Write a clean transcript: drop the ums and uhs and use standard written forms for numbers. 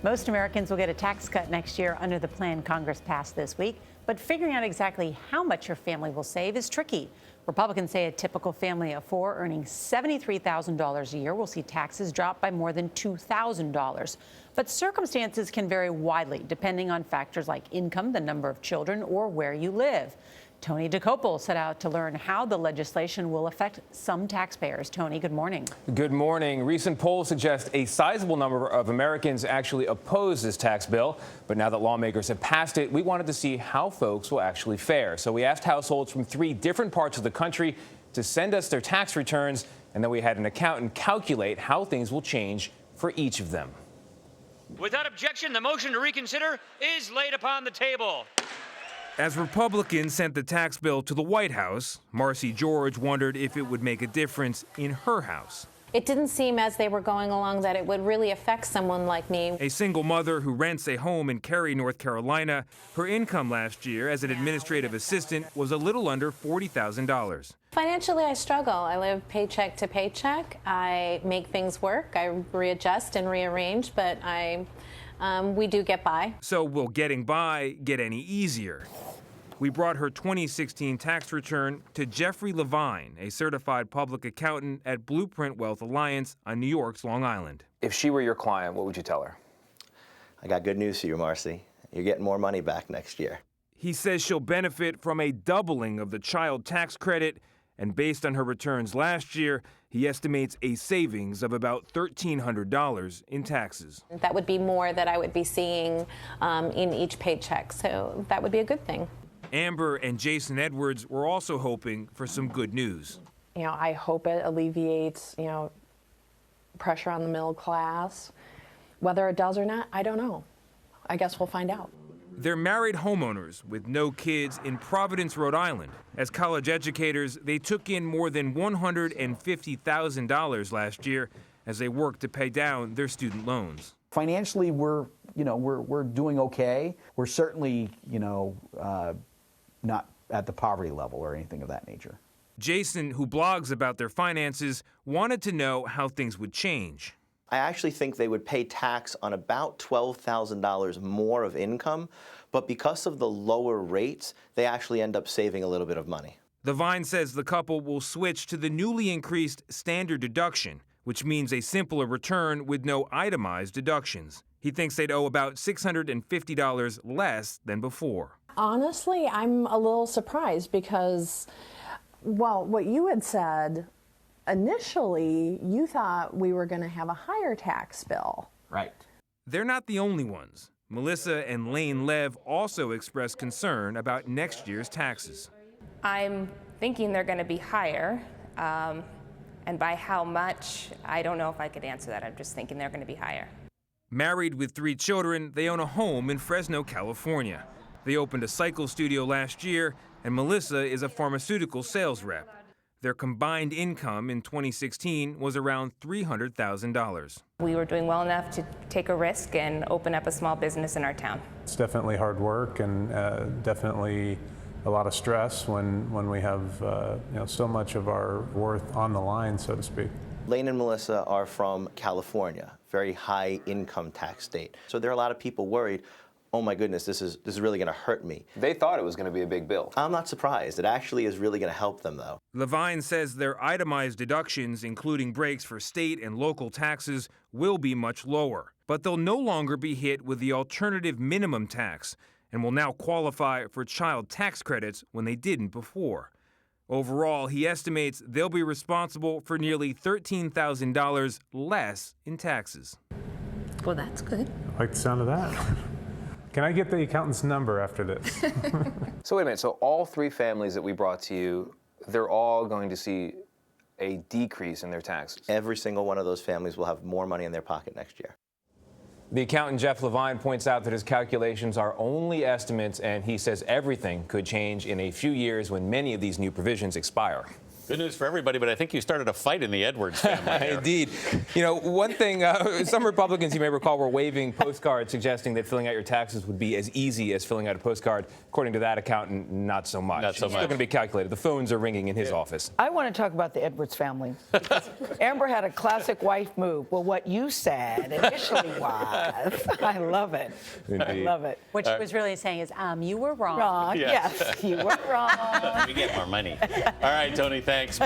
Most Americans will get a tax cut next year under the plan Congress passed this week. But figuring out exactly how much your family will save is tricky. Republicans say a typical family of four earning $73,000 a year will see taxes drop by more than $2,000. But circumstances can vary widely depending on factors like income, the number of children, or where you live. Tony Dokoupil set out to learn how the legislation will affect some taxpayers. Tony, good morning. Good morning. Recent polls suggest a sizable number of Americans actually oppose this tax bill. But now that lawmakers have passed it, we wanted to see how folks will actually fare. So we asked households from 3 different parts of the country to send us their tax returns, and then we had an accountant calculate how things will change for each of them. Without objection, the motion to reconsider is laid upon the table. As Republicans sent the tax bill to the White House, Marcy George wondered if it would make a difference in her house. It didn't seem as they were going along that it would really affect someone like me. A single mother who rents a home in Cary, North Carolina, her income last year as an administrative assistant was a little under $40,000. Financially, I struggle. I live paycheck to paycheck. I make things work. I readjust and rearrange, but we do get by. So will getting by get any easier? We brought her 2016 tax return to Jeffrey Levine, a certified public accountant at Blueprint Wealth Alliance on New York's Long Island. If she were your client, what would you tell her? I got good news for you, Marcy. You're getting more money back next year. He says she'll benefit from a doubling of the child tax credit, and based on her returns last year, he estimates a savings of about $1,300 in taxes. That would be more that I would be seeing in each paycheck, so that would be a good thing. Amber and Jason Edwards were also hoping for some good news. I hope it alleviates, pressure on the middle class. Whether it does or not, I don't know. I guess we'll find out. They're married homeowners with no kids in Providence, Rhode Island. As college educators, they took in more than $150,000 last year as they worked to pay down their student loans. Financially, we're doing okay. We're certainly, not at the poverty level or anything of that nature. Jason, who blogs about their finances, wanted to know how things would change. I actually think they would pay tax on about $12,000 more of income, but because of the lower rates, they actually end up saving a little bit of money. Levine says the couple will switch to the newly increased standard deduction, which means a simpler return with no itemized deductions. He thinks they'd owe about $650 less than before. Honestly, I'm a little surprised because, what you had said, initially, you thought we were going to have a higher tax bill. Right. They're not the only ones. Melissa and Lane Lev also expressed concern about next year's taxes. I'm thinking they're going to be higher, and by how much, I don't know if I could answer that. I'm just thinking they're going to be higher. Married with 3 children, they own a home in Fresno, California. They opened a cycle studio last year, and Melissa is a pharmaceutical sales rep. Their combined income in 2016 was around $300,000. We were doing well enough to take a risk and open up a small business in our town. It's definitely hard work and definitely a lot of stress when we have so much of our worth on the line, so to speak. Lane and Melissa are from California, very high income tax state. So there are a lot of people worried, oh my goodness, this is really going to hurt me. They thought it was going to be a big bill. I'm not surprised. It actually is really going to help them, though. Levine says their itemized deductions, including breaks for state and local taxes, will be much lower. But they'll no longer be hit with the alternative minimum tax and will now qualify for child tax credits when they didn't before. Overall, he estimates they'll be responsible for nearly $13,000 less in taxes. Well, that's good. I like the sound of that. Can I get the accountant's number after this? So wait a minute, so all 3 families that we brought to you, they're all going to see a decrease in their taxes? Every single one of those families will have more money in their pocket next year. The accountant Jeff Levine points out that his calculations are only estimates, and he says everything could change in a few years when many of these new provisions expire. Good news for everybody, but I think you started a fight in the Edwards family here. Indeed. You know, one thing, some Republicans, you may recall, were waving postcards suggesting that filling out your taxes would be as easy as filling out a postcard. According to that accountant, not so much. Not so It's much. still going to be calculated. The phones are ringing in his office. I want to talk about the Edwards family. Amber had a classic wife move. Well, what you said initially was. I love it. Indeed. I love it. What she was really saying is, you were wrong. Wrong. Yes. Yes, you were wrong. We get more money. All right, Tony, thanks.